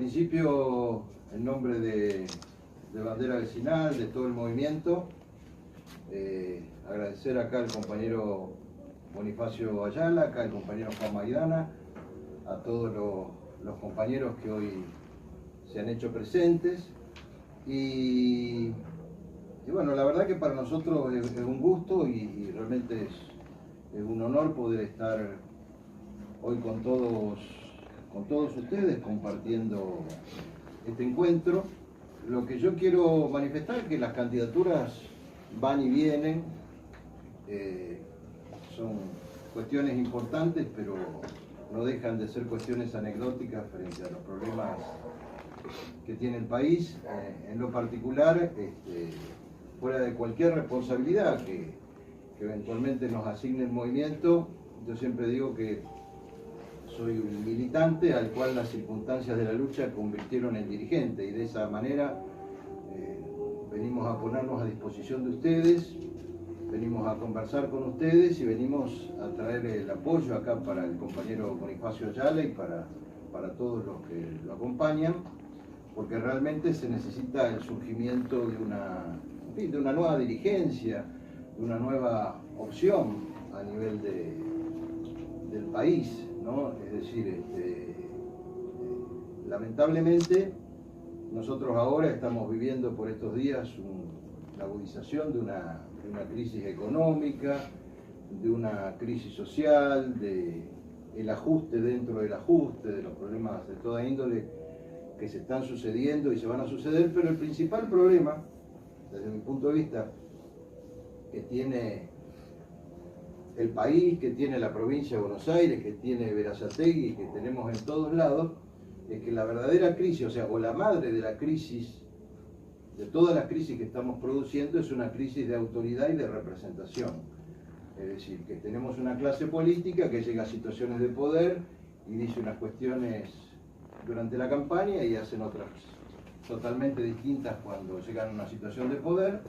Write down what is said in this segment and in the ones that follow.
principio, en nombre de Bandera Vecinal, de todo el movimiento, agradecer acá al compañero Bonifacio Ayala, acá al compañero Juan Maidana, a todos los compañeros que hoy se han hecho presentes. Y bueno, la verdad que para nosotros es un gusto y realmente es un honor poder estar hoy con todos ustedes compartiendo este encuentro. Lo que yo quiero manifestar es que las candidaturas van y vienen, son cuestiones importantes, pero no dejan de ser cuestiones anecdóticas frente a los problemas que tiene el país. En lo particular, fuera de cualquier responsabilidad que eventualmente nos asigne el movimiento, yo siempre digo que soy un militante al cual las circunstancias de la lucha convirtieron en dirigente, y de esa manera venimos a ponernos a disposición de ustedes, venimos a conversar con ustedes y venimos a traer el apoyo acá para el compañero Bonifacio Ayala y para todos los que lo acompañan, porque realmente se necesita el surgimiento de una nueva dirigencia, de una nueva opción a nivel del país, ¿no? Es decir, lamentablemente nosotros ahora estamos viviendo por estos días la agudización de una crisis económica, de una crisis social, el ajuste dentro del ajuste, de los problemas de toda índole que se están sucediendo y se van a suceder, pero el principal problema, desde mi punto de vista, que tiene el país, que tiene la provincia de Buenos Aires, que tiene Berazategui, que tenemos en todos lados, es que la verdadera crisis, o la madre de la crisis, de todas las crisis que estamos produciendo, es una crisis de autoridad y de representación. Es decir, que tenemos una clase política que llega a situaciones de poder y dice unas cuestiones durante la campaña y hacen otras totalmente distintas cuando llegan a una situación de poder.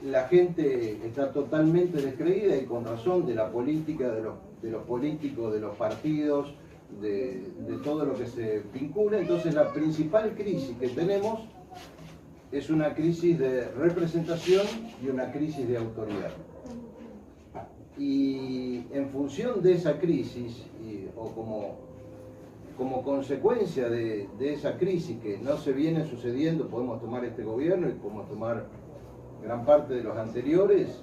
La gente está totalmente descreída, y con razón, de la política, de los políticos, de los partidos, de todo lo que se vincula. Entonces la principal crisis que tenemos es una crisis de representación y una crisis de autoridad. Y en función de esa crisis, o como consecuencia de esa crisis que no se viene sucediendo, podemos tomar este gobierno y podemos tomar gran parte de los anteriores.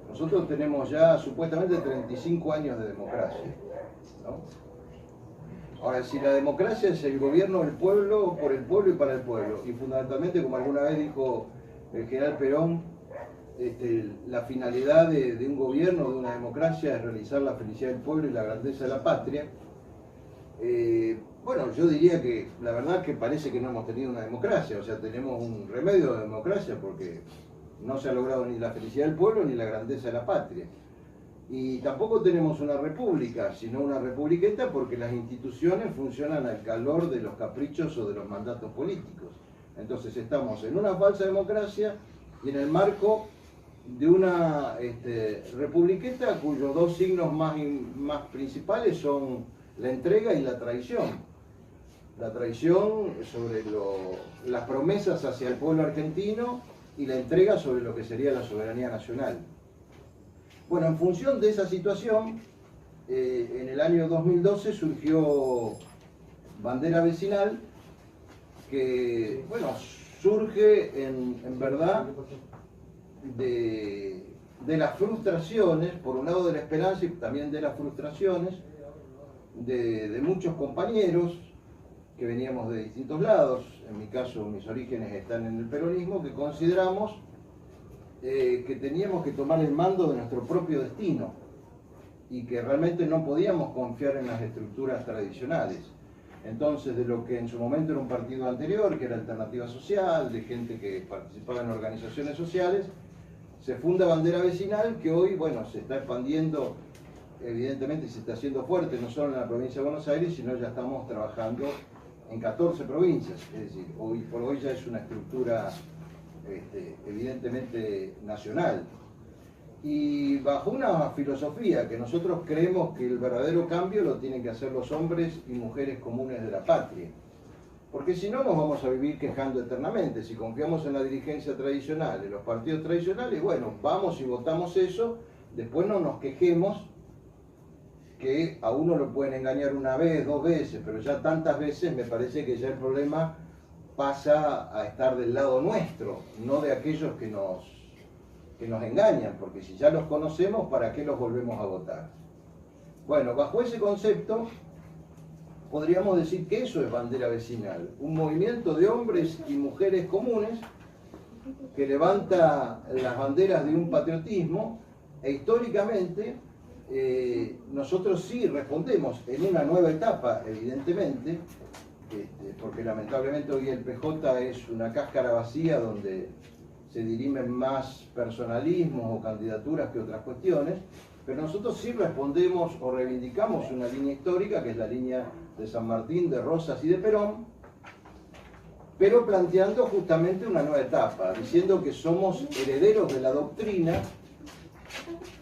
Nosotros tenemos ya supuestamente 35 años de democracia, ¿no? Ahora, si la democracia es el gobierno del pueblo, por el pueblo y para el pueblo, y fundamentalmente, como alguna vez dijo el general Perón, la finalidad de un gobierno, de una democracia, es realizar la felicidad del pueblo y la grandeza de la patria. Bueno, yo diría que la verdad que parece que no hemos tenido una democracia, o sea, tenemos un remedio de democracia, porque no se ha logrado ni la felicidad del pueblo ni la grandeza de la patria. Y tampoco tenemos una república, sino una republiqueta, porque las instituciones funcionan al calor de los caprichos o de los mandatos políticos. Entonces estamos en una falsa democracia y en el marco de una republiqueta cuyos dos signos más principales son la entrega y la traición. La traición sobre las promesas hacia el pueblo argentino y la entrega sobre lo que sería la soberanía nacional. Bueno, en función de esa situación, en el año 2012 surgió Bandera Vecinal, que, bueno, surge en verdad de las frustraciones, por un lado de la esperanza y también de las frustraciones de muchos compañeros que veníamos de distintos lados. En mi caso, mis orígenes están en el peronismo, que consideramos que teníamos que tomar el mando de nuestro propio destino y que realmente no podíamos confiar en las estructuras tradicionales. Entonces, de lo que en su momento era un partido anterior, que era Alternativa Social, de gente que participaba en organizaciones sociales, se funda Bandera Vecinal, que hoy, bueno, se está expandiendo, evidentemente se está haciendo fuerte, no solo en la provincia de Buenos Aires, sino ya estamos trabajando en 14 provincias. Es decir, hoy por hoy ya es una estructura evidentemente nacional, y bajo una filosofía que nosotros creemos que el verdadero cambio lo tienen que hacer los hombres y mujeres comunes de la patria. Porque si no nos vamos a vivir quejando eternamente. Si confiamos en la dirigencia tradicional, en los partidos tradicionales, bueno, vamos y votamos eso, después no nos quejemos que a uno lo pueden engañar una vez, dos veces, pero ya tantas veces me parece que ya el problema pasa a estar del lado nuestro, no de aquellos que nos engañan, porque si ya los conocemos, ¿para qué los volvemos a votar? Bueno, bajo ese concepto, podríamos decir que eso es bandera vecinal, un movimiento de hombres y mujeres comunes que levanta las banderas de un patriotismo e históricamente nosotros sí respondemos en una nueva etapa, evidentemente, porque lamentablemente hoy el PJ es una cáscara vacía donde se dirimen más personalismos o candidaturas que otras cuestiones, pero nosotros sí respondemos o reivindicamos una línea histórica, que es la línea de San Martín, de Rosas y de Perón, pero planteando justamente una nueva etapa, diciendo que somos herederos de la doctrina,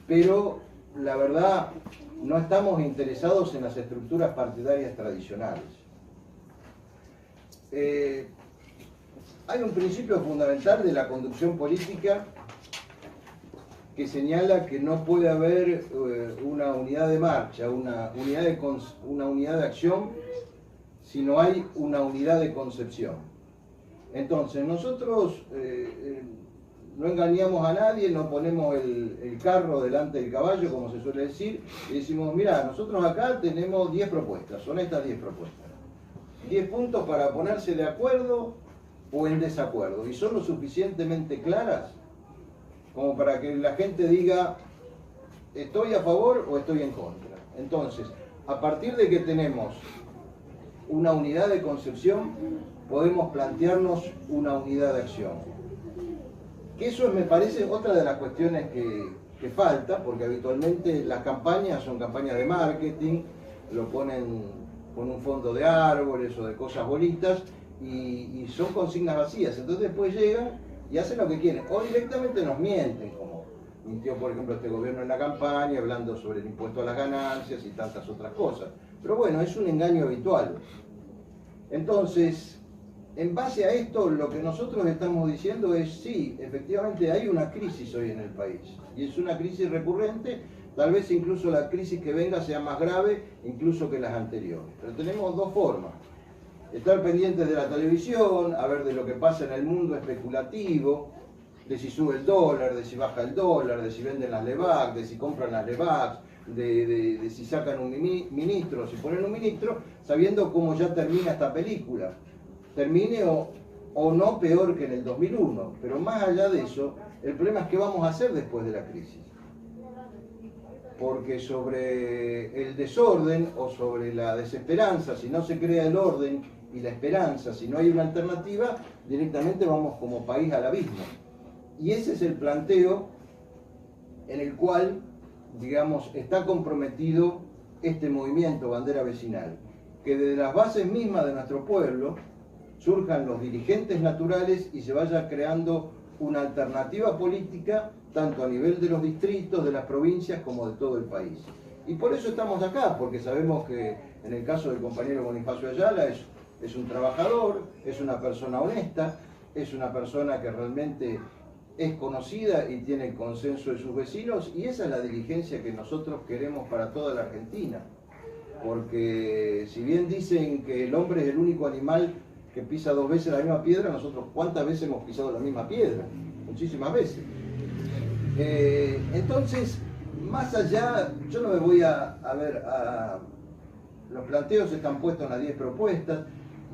pero la verdad no estamos interesados en las estructuras partidarias tradicionales. Hay un principio fundamental de la conducción política que señala que no puede haber una unidad de marcha, una unidad de acción, si no hay una unidad de concepción. Entonces, nosotros no engañamos a nadie, no ponemos el carro delante del caballo, como se suele decir, y decimos, mirá, nosotros acá tenemos 10 propuestas, son estas 10 propuestas. 10 puntos para ponerse de acuerdo o en desacuerdo, y son lo suficientemente claras como para que la gente diga estoy a favor o estoy en contra. Entonces, a partir de que tenemos una unidad de concepción, podemos plantearnos una unidad de acción. Que eso me parece otra de las cuestiones que falta, porque habitualmente las campañas son campañas de marketing, lo ponen con un fondo de árboles o de cosas bonitas, y son consignas vacías. Entonces después llegan y hacen lo que quieren, o directamente nos mienten, como mintió por ejemplo este gobierno en la campaña, hablando sobre el impuesto a las ganancias y tantas otras cosas. Pero bueno, es un engaño habitual. Entonces, en base a esto, lo que nosotros estamos diciendo es, sí, efectivamente hay una crisis hoy en el país, y es una crisis recurrente, tal vez incluso la crisis que venga sea más grave incluso que las anteriores. Pero tenemos dos formas: estar pendientes de la televisión, a ver de lo que pasa en el mundo especulativo, de si sube el dólar, de si baja el dólar, de si venden las LEVAC, de si compran las LEVAC, de si sacan un ministro, si ponen un ministro, sabiendo cómo ya termina esta película. Termine o no peor que en el 2001, pero más allá de eso, el problema es qué vamos a hacer después de la crisis. Porque sobre el desorden o sobre la desesperanza, si no se crea el orden y la esperanza, si no hay una alternativa, directamente vamos como país al abismo. Y ese es el planteo en el cual, digamos, está comprometido este movimiento Bandera Vecinal, que desde las bases mismas de nuestro pueblo surjan los dirigentes naturales y se vaya creando una alternativa política tanto a nivel de los distritos, de las provincias, como de todo el país. Y por eso estamos acá, porque sabemos que en el caso del compañero Bonifacio Ayala es un trabajador, es una persona honesta, es una persona que realmente es conocida y tiene el consenso de sus vecinos, y esa es la dirigencia que nosotros queremos para toda la Argentina. Porque si bien dicen que el hombre es el único animal que pisa 2 veces la misma piedra, nosotros ¿cuántas veces hemos pisado la misma piedra? Muchísimas veces. Entonces, más allá, yo no me voy los planteos están puestos en las 10 propuestas,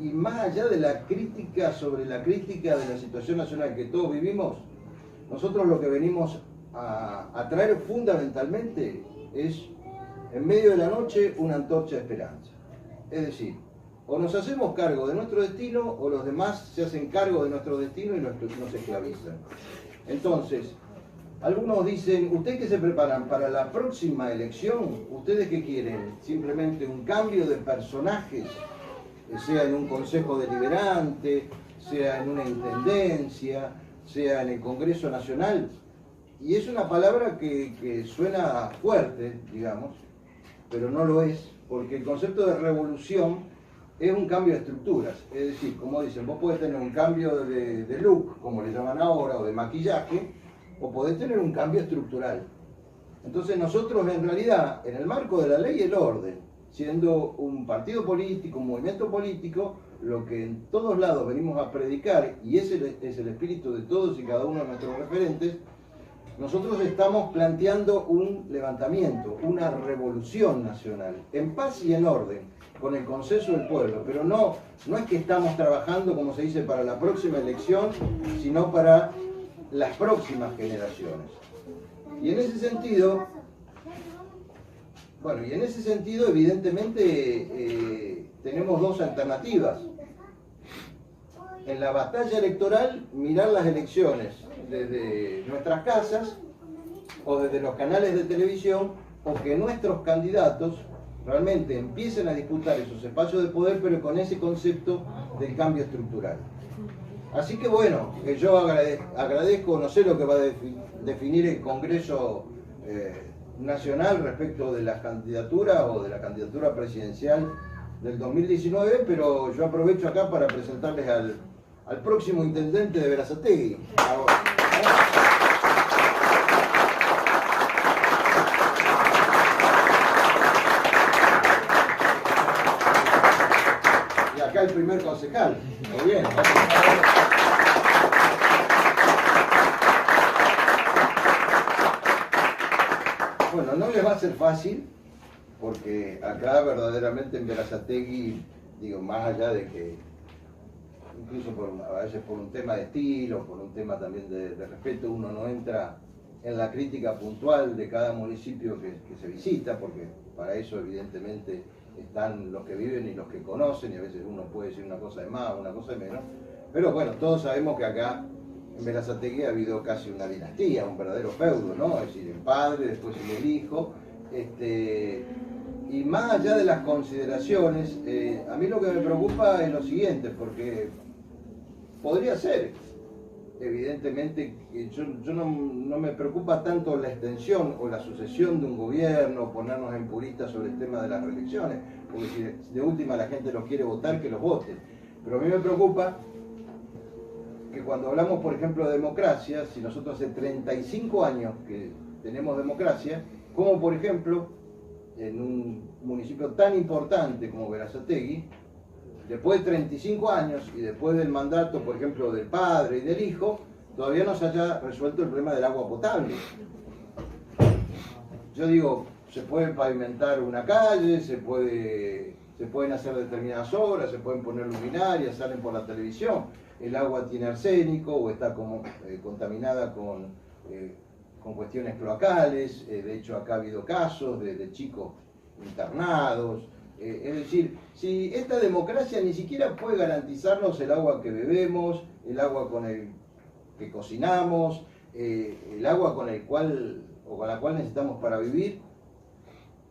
y más allá de la crítica sobre la crítica de la situación nacional que todos vivimos, nosotros lo que venimos a traer fundamentalmente es, en medio de la noche, una antorcha de esperanza. Es decir, o nos hacemos cargo de nuestro destino, o los demás se hacen cargo de nuestro destino y nos esclavizan. Entonces, algunos dicen, ¿ustedes qué se preparan para la próxima elección? ¿Ustedes qué quieren? ¿Simplemente un cambio de personajes? Sea en un consejo deliberante, sea en una intendencia, sea en el Congreso Nacional. Y es una palabra que suena fuerte, digamos, pero no lo es, porque el concepto de revolución es un cambio de estructuras. Es decir, como dicen, vos podés tener un cambio de look, como le llaman ahora, o de maquillaje, o podés tener un cambio estructural. Entonces nosotros en realidad, en el marco de la ley y el orden, siendo un partido político, un movimiento político, lo que en todos lados venimos a predicar, y ese es el espíritu de todos y cada uno de nuestros referentes, nosotros estamos planteando un levantamiento, una revolución nacional, en paz y en orden, con el consenso del pueblo, pero no es que estamos trabajando, como se dice, para la próxima elección, sino para las próximas generaciones. Y en ese sentido, evidentemente tenemos dos alternativas. En la batalla electoral, mirar las elecciones desde nuestras casas o desde los canales de televisión, o que nuestros candidatos realmente empiecen a disputar esos espacios de poder, pero con ese concepto del cambio estructural. Así que bueno, yo agradezco, no sé lo que va a definir el Congreso Nacional respecto de la candidatura o de la candidatura presidencial del 2019, pero yo aprovecho acá para presentarles al próximo intendente de Berazategui. Y acá el primer concejal. Muy bien. Bueno, no les va a ser fácil, porque acá verdaderamente en Berazategui, digo, más allá de que, incluso a veces por un tema de estilo, por un tema también de respeto, uno no entra en la crítica puntual de cada municipio que se visita, porque para eso evidentemente están los que viven y los que conocen, y a veces uno puede decir una cosa de más, una cosa de menos, pero bueno, todos sabemos que acá en Berazategui ha habido casi una dinastía, un verdadero feudo, ¿no? Es decir, el padre, después el hijo, y más allá de las consideraciones, a mí lo que me preocupa es lo siguiente, porque podría ser, evidentemente, yo no me preocupa tanto la extensión o la sucesión de un gobierno, ponernos en puristas sobre el tema de las reelecciones, porque si de última la gente los quiere votar, que los voten. Pero a mí me preocupa que cuando hablamos, por ejemplo, de democracia, si nosotros hace 35 años que tenemos democracia, como por ejemplo, en un municipio tan importante como Berazategui, después de 35 años y después del mandato, por ejemplo, del padre y del hijo, todavía no se haya resuelto el problema del agua potable. Yo digo, se puede pavimentar una calle, se pueden hacer determinadas obras, se pueden poner luminarias, salen por la televisión, el agua tiene arsénico o está como, contaminada con cuestiones cloacales, de hecho acá ha habido casos de chicos internados. Es decir, si esta democracia ni siquiera puede garantizarnos el agua que bebemos, el agua con el que cocinamos, el agua con la cual necesitamos para vivir,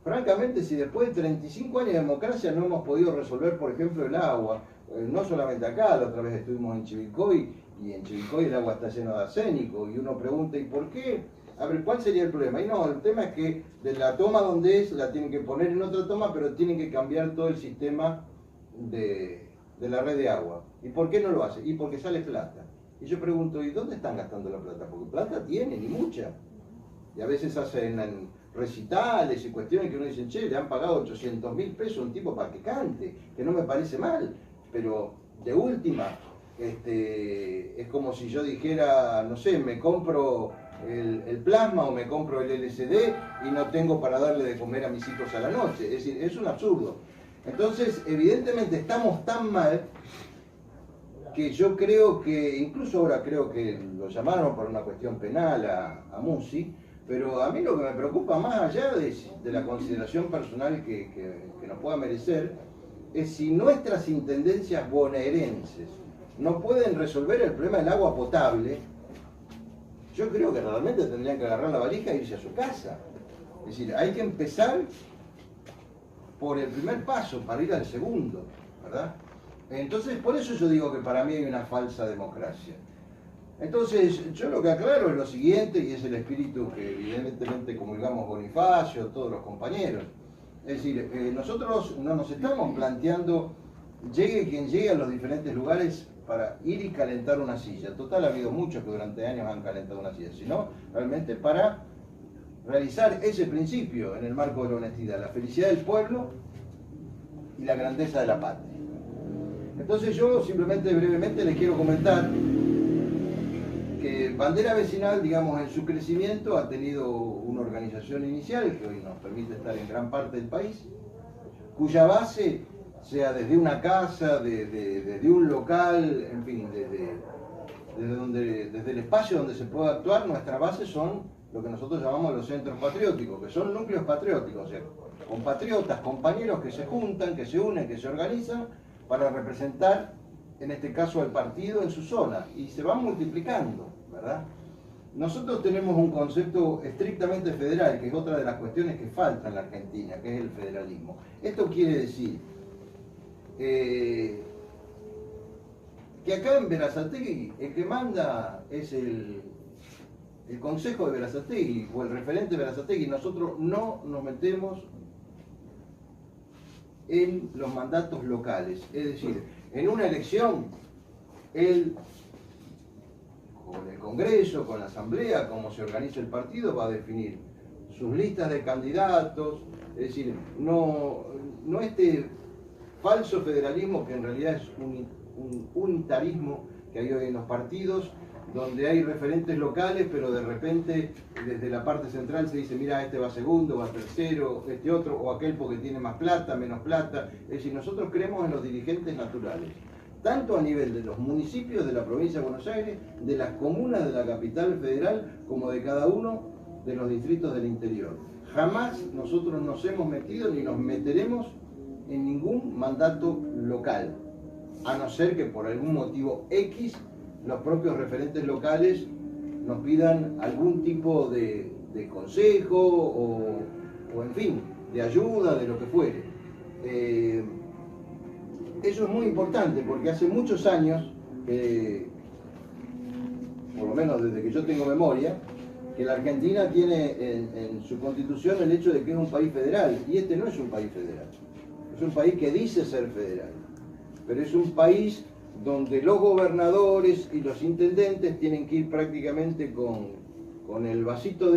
francamente, si después de 35 años de democracia no hemos podido resolver, por ejemplo, el agua, no solamente acá, la otra vez estuvimos en Chivilcoy, y en Chivilcoy el agua está llena de arsénico, y uno pregunta, ¿y por qué? A ver, ¿cuál sería el problema? Y no, el tema es que de la toma donde es, la tienen que poner en otra toma, pero tienen que cambiar todo el sistema de la red de agua. ¿Y por qué no lo hace? Y porque sale plata. Y yo pregunto, ¿y dónde están gastando la plata? Porque plata tienen, y mucha. Y a veces hacen recitales y cuestiones que uno dice, che, le han pagado 800.000 pesos a un tipo para que cante, que no me parece mal, pero de última, es como si yo dijera, no sé, me compro el plasma o me compro el LCD y no tengo para darle de comer a mis hijos a la noche. Es decir, es un absurdo. Entonces, evidentemente estamos tan mal que yo creo que, incluso ahora creo que lo llamaron por una cuestión penal a Musi, pero a mí lo que me preocupa, más allá de la consideración personal que nos pueda merecer, es si nuestras intendencias bonaerenses no pueden resolver el problema del agua potable. Yo creo que realmente tendrían que agarrar la valija e irse a su casa. Es decir, hay que empezar por el primer paso para ir al segundo, ¿verdad? Entonces, por eso yo digo que para mí hay una falsa democracia. Entonces, yo lo que aclaro es lo siguiente, y es el espíritu que evidentemente comulgamos Bonifacio, todos los compañeros. Es decir, nosotros no nos estamos planteando llegue quien llegue a los diferentes lugares para ir y calentar una silla. Total, ha habido muchos que durante años han calentado una silla, sino realmente para realizar ese principio en el marco de la honestidad, la felicidad del pueblo y la grandeza de la patria. Entonces yo simplemente brevemente les quiero comentar que Bandera Vecinal, digamos, en su crecimiento ha tenido una organización inicial que hoy nos permite estar en gran parte del país, cuya base, sea desde una casa, desde un local, en fin, desde el espacio donde se pueda actuar, nuestra base son lo que nosotros llamamos los centros patrióticos, que son núcleos patrióticos, o sea, compatriotas, compañeros que se juntan, que se unen, que se organizan para representar, en este caso, al partido en su zona, y se van multiplicando, ¿verdad? Nosotros tenemos un concepto estrictamente federal, que es otra de las cuestiones que falta en la Argentina, que es el federalismo. Esto quiere decir que acá en Berazategui el que manda es el Consejo de Berazategui o el referente de Berazategui. Nosotros no nos metemos en los mandatos locales, es decir, en una elección él, con el Congreso, con la Asamblea, cómo se organiza el partido, va a definir sus listas de candidatos, es decir, no este falso federalismo que en realidad es un unitarismo que hay hoy en los partidos, donde hay referentes locales, pero de repente desde la parte central se dice, mira, este va segundo, va tercero, este otro, o aquel porque tiene más plata, menos plata. Es decir, nosotros creemos en los dirigentes naturales, tanto a nivel de los municipios de la provincia de Buenos Aires, de las comunas de la capital federal, como de cada uno de los distritos del interior. Jamás nosotros nos hemos metido ni nos meteremos en ningún mandato local, a no ser que por algún motivo X los propios referentes locales nos pidan algún tipo de consejo o en fin, de ayuda, de lo que fuere. Eso es muy importante porque hace muchos años, por lo menos desde que yo tengo memoria, que la Argentina tiene en su constitución el hecho de que es un país federal, y este no es un país federal, es un país que dice ser federal, pero es un país donde los gobernadores y los intendentes tienen que ir prácticamente con el vasito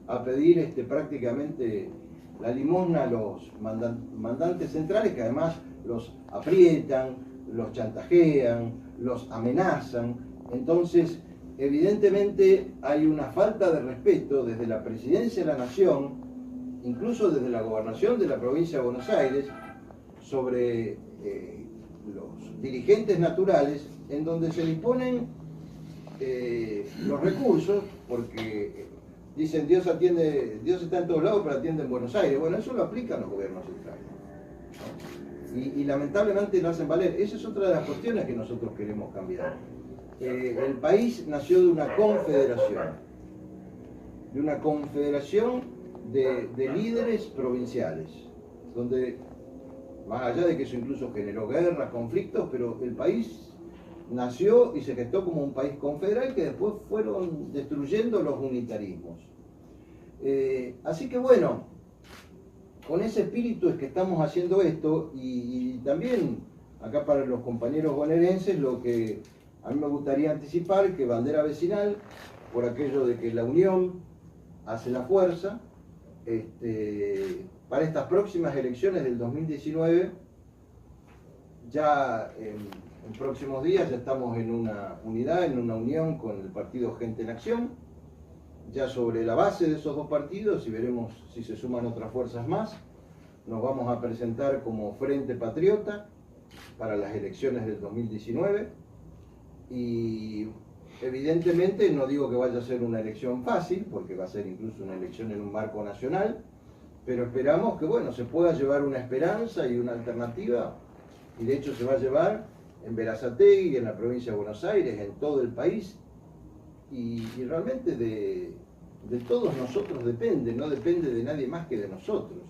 a pedir prácticamente la limosna a los mandantes centrales, que además los aprietan, los chantajean, los amenazan. Entonces, evidentemente hay una falta de respeto desde la Presidencia de la Nación, incluso desde la Gobernación de la Provincia de Buenos Aires, sobre los dirigentes naturales, en donde se disponen los recursos, porque dicen Dios está en todos lados, pero atiende en Buenos Aires. Bueno, eso lo aplican los gobiernos centrales, ¿no? Y lamentablemente lo hacen valer. Esa es otra de las cuestiones que nosotros queremos cambiar. El país nació de una confederación de líderes provinciales, donde, más allá de que eso incluso generó guerras, conflictos, pero el país nació y se gestó como un país confederal que después fueron destruyendo los unitarismos. Así que bueno, con ese espíritu es que estamos haciendo esto, y también acá para los compañeros bonaerenses lo que a mí me gustaría anticipar, que Bandera Vecinal, por aquello de que la unión hace la fuerza, para estas próximas elecciones del 2019, ya en próximos días ya estamos en una unidad, en una unión con el partido Gente en Acción, ya sobre la base de esos dos partidos, y veremos si se suman otras fuerzas más, nos vamos a presentar como Frente Patriota para las elecciones del 2019, y evidentemente no digo que vaya a ser una elección fácil, porque va a ser incluso una elección en un marco nacional, pero esperamos que bueno, se pueda llevar una esperanza y una alternativa, y de hecho se va a llevar en Berazategui, en la provincia de Buenos Aires, en todo el país, y realmente de todos nosotros depende, no depende de nadie más que de nosotros.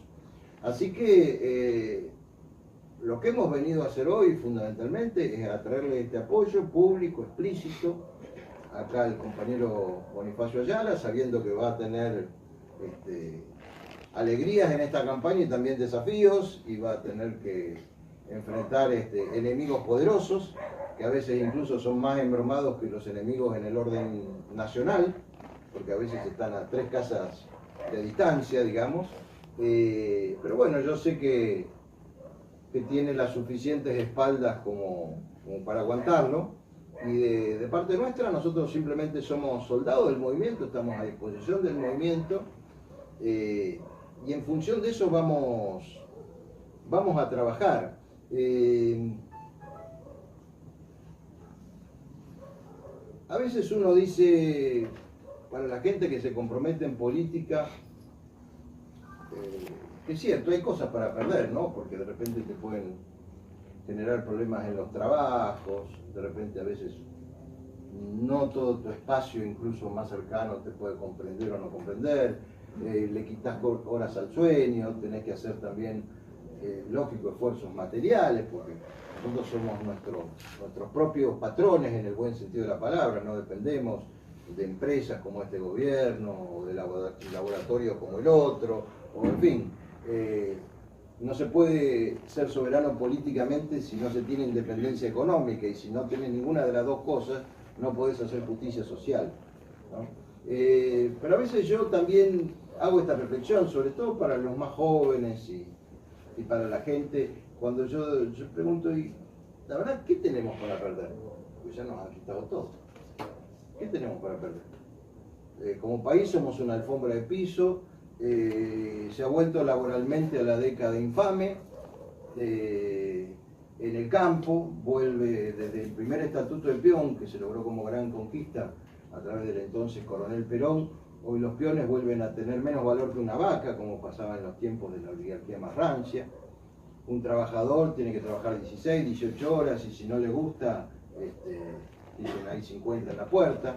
Así que lo que hemos venido a hacer hoy fundamentalmente es a traerle este apoyo público, explícito, acá el compañero Bonifacio Ayala, sabiendo que va a tener alegrías en esta campaña y también desafíos, y va a tener que enfrentar enemigos poderosos, que a veces incluso son más embromados que los enemigos en el orden nacional, porque a veces están a 3 casas de distancia, digamos. Pero bueno, yo sé que tiene las suficientes espaldas como para aguantarlo. Y de parte nuestra, nosotros simplemente somos soldados del movimiento, estamos a disposición del movimiento, y en función de eso vamos a trabajar. A veces uno dice, para la gente que se compromete en política, que es cierto, hay cosas para perder, ¿no? Porque de repente te pueden generar problemas en los trabajos, de repente a veces no todo tu espacio, incluso más cercano, te puede comprender o no comprender, le quitas horas al sueño, tenés que hacer también, lógico, esfuerzos materiales, porque nosotros somos nuestros propios patrones en el buen sentido de la palabra, no dependemos de empresas como este gobierno, o de laboratorios como el otro, o en fin. No se puede ser soberano políticamente si no se tiene independencia económica, y si no tenés ninguna de las dos cosas, no podés hacer justicia social, ¿no? Pero a veces yo también hago esta reflexión, sobre todo para los más jóvenes y para la gente, cuando yo pregunto, y la verdad, ¿qué tenemos para perder? Pues ya nos han quitado todo. ¿Qué tenemos para perder? Como país somos una alfombra de piso. Se ha vuelto laboralmente a la década infame. En el campo vuelve desde el primer estatuto de peón, que se logró como gran conquista a través del entonces coronel Perón. Hoy los peones vuelven a tener menos valor que una vaca, como pasaba en los tiempos de la oligarquía más rancia. Un trabajador tiene que trabajar 16, 18 horas, y si no le gusta, dicen hay 50 en la puerta.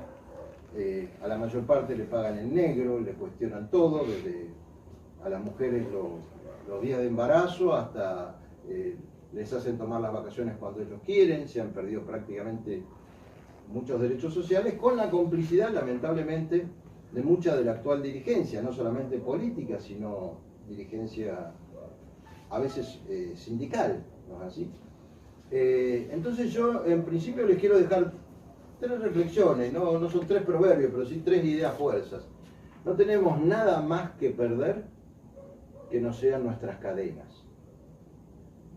A la mayor parte le pagan en negro, le cuestionan todo, desde a las mujeres los días de embarazo hasta les hacen tomar las vacaciones cuando ellos quieren. Se han perdido prácticamente muchos derechos sociales, con la complicidad, lamentablemente, de mucha de la actual dirigencia, no solamente política, sino dirigencia a veces sindical, ¿no es así? Entonces yo en principio les quiero dejar 3 reflexiones, no son 3 proverbios, pero sí 3 ideas fuerzas. No tenemos nada más que perder que no sean nuestras cadenas.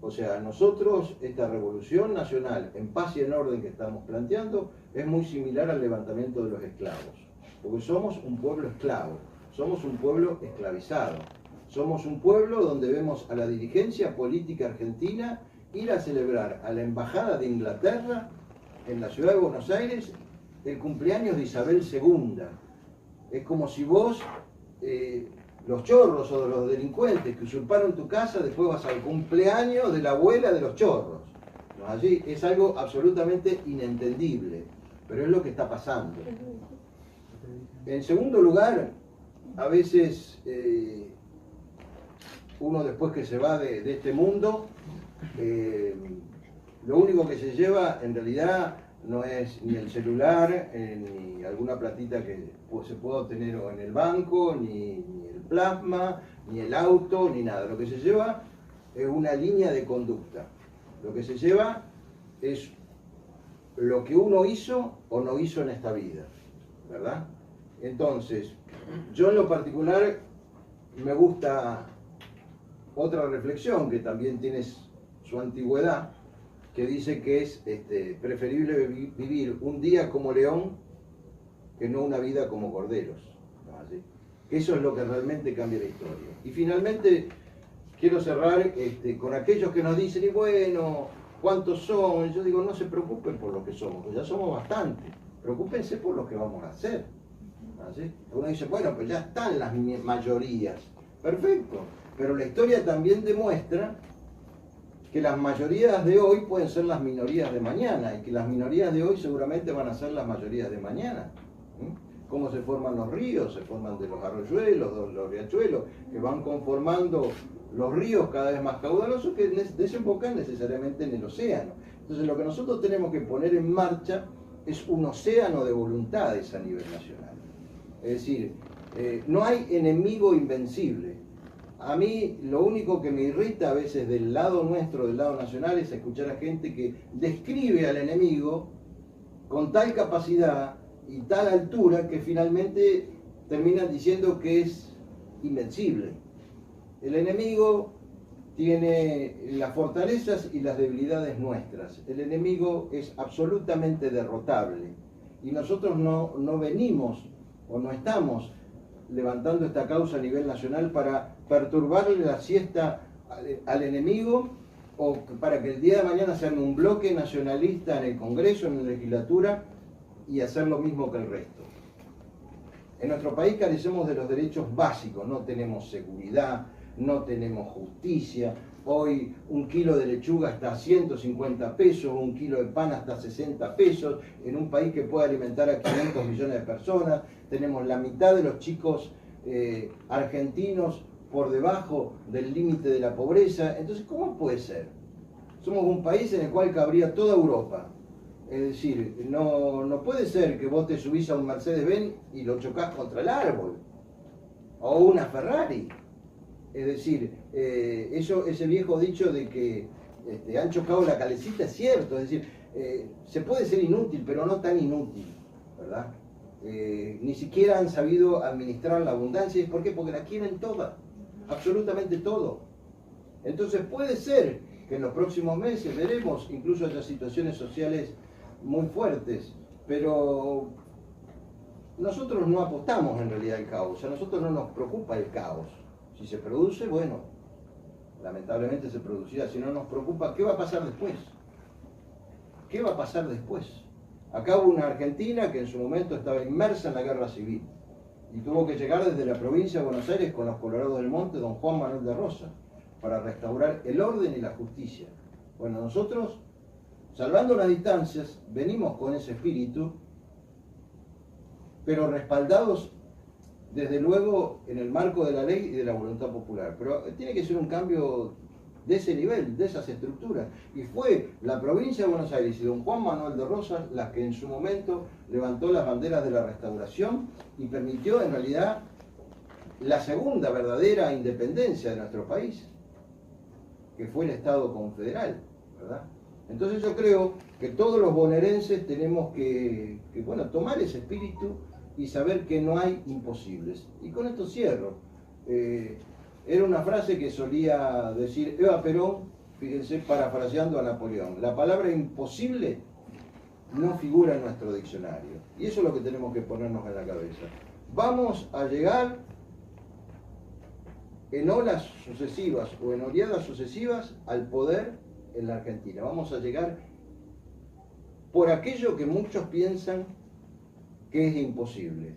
O sea, nosotros, esta revolución nacional en paz y en orden que estamos planteando, es muy similar al levantamiento de los esclavos. Porque somos un pueblo esclavo, somos un pueblo esclavizado, somos un pueblo donde vemos a la dirigencia política argentina ir a celebrar a la Embajada de Inglaterra en la ciudad de Buenos Aires el cumpleaños de Isabel II. Es como si vos, los chorros o los delincuentes que usurparon tu casa, después vas al cumpleaños de la abuela de los chorros, ¿no? Allí es algo absolutamente inentendible, pero es lo que está pasando. En segundo lugar, a veces uno, después que se va de este mundo, lo único que se lleva en realidad no es ni el celular, ni alguna platita que se pueda obtener en el banco, ni el plasma, ni el auto, ni nada. Lo que se lleva es una línea de conducta. Lo que se lleva es lo que uno hizo o no hizo en esta vida, ¿verdad? Entonces, yo en lo particular me gusta otra reflexión que también tiene su antigüedad, que dice que es preferible vivir un día como león que no una vida como corderos, ¿no? Así que eso es lo que realmente cambia la historia. Y finalmente quiero cerrar con aquellos que nos dicen, y bueno, ¿cuántos son? Yo digo, no se preocupen por lo que somos, pues ya somos bastante, preocúpense por lo que vamos a hacer, ¿no? ¿Sí? Uno dice, bueno, pues ya están las mayorías, perfecto, pero la historia también demuestra que las mayorías de hoy pueden ser las minorías de mañana, y que las minorías de hoy seguramente van a ser las mayorías de mañana. ¿Cómo se forman los ríos? Se forman de los arroyuelos, de los riachuelos, que van conformando los ríos cada vez más caudalosos, que desembocan necesariamente en el océano. Entonces lo que nosotros tenemos que poner en marcha es un océano de voluntades a nivel nacional. Es decir, no hay enemigo invencible. a mí lo único que me irrita a veces del lado nuestro, del lado nacional, es escuchar a gente que describe al enemigo con tal capacidad y tal altura que finalmente terminan diciendo que es invencible. El enemigo tiene las fortalezas y las debilidades nuestras. El enemigo es absolutamente derrotable. Y nosotros no venimos o no estamos levantando esta causa a nivel nacional para perturbarle la siesta al enemigo o para que el día de mañana se arme un bloque nacionalista en el Congreso, en la legislatura y hacer lo mismo que el resto. En nuestro país carecemos de los derechos básicos, no tenemos seguridad, no tenemos justicia. Hoy un kilo de lechuga está a 150 pesos, un kilo de pan hasta 60 pesos, en un país que puede alimentar a 500 millones de personas. Tenemos la mitad de los chicos argentinos por debajo del límite de la pobreza. Entonces, ¿cómo puede ser? Somos un país en el cual cabría toda Europa. Es decir, no puede ser que vos te subís a un Mercedes-Benz y lo chocás contra el árbol, o una Ferrari. Es decir, ese viejo dicho de que han chocado la calecita es cierto. Es decir, se puede ser inútil, pero no tan inútil, ¿verdad? Ni siquiera han sabido administrar la abundancia. ¿Y por qué? Porque la quieren toda, absolutamente todo. Entonces puede ser que en los próximos meses veremos incluso haya situaciones sociales muy fuertes, pero nosotros no apostamos en realidad al caos. A nosotros no nos preocupa el caos. Si se produce, bueno, lamentablemente se producirá. Si no nos preocupa, ¿qué va a pasar después? ¿Qué va a pasar después? Acá hubo una Argentina que en su momento estaba inmersa en la guerra civil y tuvo que llegar desde la provincia de Buenos Aires con los Colorados del Monte, don Juan Manuel de Rosas, para restaurar el orden y la justicia. Bueno, nosotros, salvando las distancias, venimos con ese espíritu, pero respaldados desde luego en el marco de la ley y de la voluntad popular. Pero tiene que ser un cambio de ese nivel, de esas estructuras. Y fue la provincia de Buenos Aires y don Juan Manuel de Rosas las que en su momento levantó las banderas de la restauración y permitió en realidad la segunda verdadera independencia de nuestro país, que fue el Estado confederal, ¿verdad? Entonces yo creo que todos los bonaerenses tenemos que tomar ese espíritu y saber que no hay imposibles. Y con esto cierro. Era una frase que solía decir Eva Perón, fíjense, parafraseando a Napoleón. La palabra imposible no figura en nuestro diccionario. Y eso es lo que tenemos que ponernos en la cabeza. Vamos a llegar en olas sucesivas o en oleadas sucesivas al poder en la Argentina. Vamos a llegar por aquello que muchos piensan que es imposible,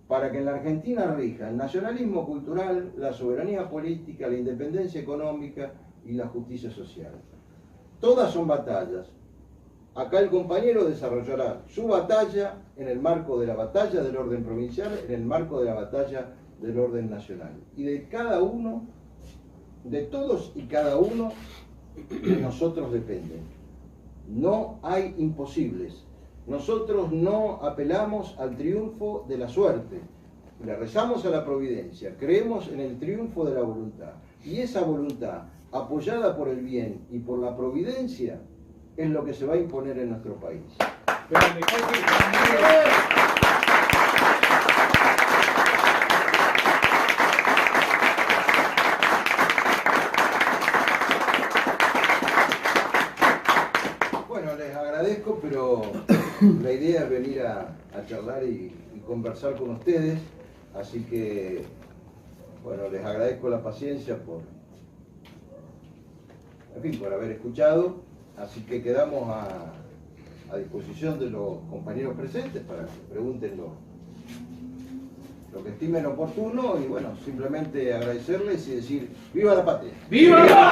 para que en la Argentina rija el nacionalismo cultural, la soberanía política, la independencia económica y la justicia social. Todas son batallas. Acá el compañero desarrollará su batalla en el marco de la batalla del orden provincial, en el marco de la batalla del orden nacional. Y de cada uno, de todos y cada uno de nosotros dependen. No hay imposibles. Nosotros no apelamos al triunfo de la suerte, le rezamos a la providencia, creemos en el triunfo de la voluntad. Y esa voluntad, apoyada por el bien y por la providencia, es lo que se va a imponer en nuestro país. Bueno, les agradezco, pero la idea es venir a charlar y conversar con ustedes, así que, bueno, les agradezco la paciencia por haber escuchado, así que quedamos a disposición de los compañeros presentes para que pregunten lo que estimen oportuno y, bueno, simplemente agradecerles y decir ¡viva la patria! ¡Viva!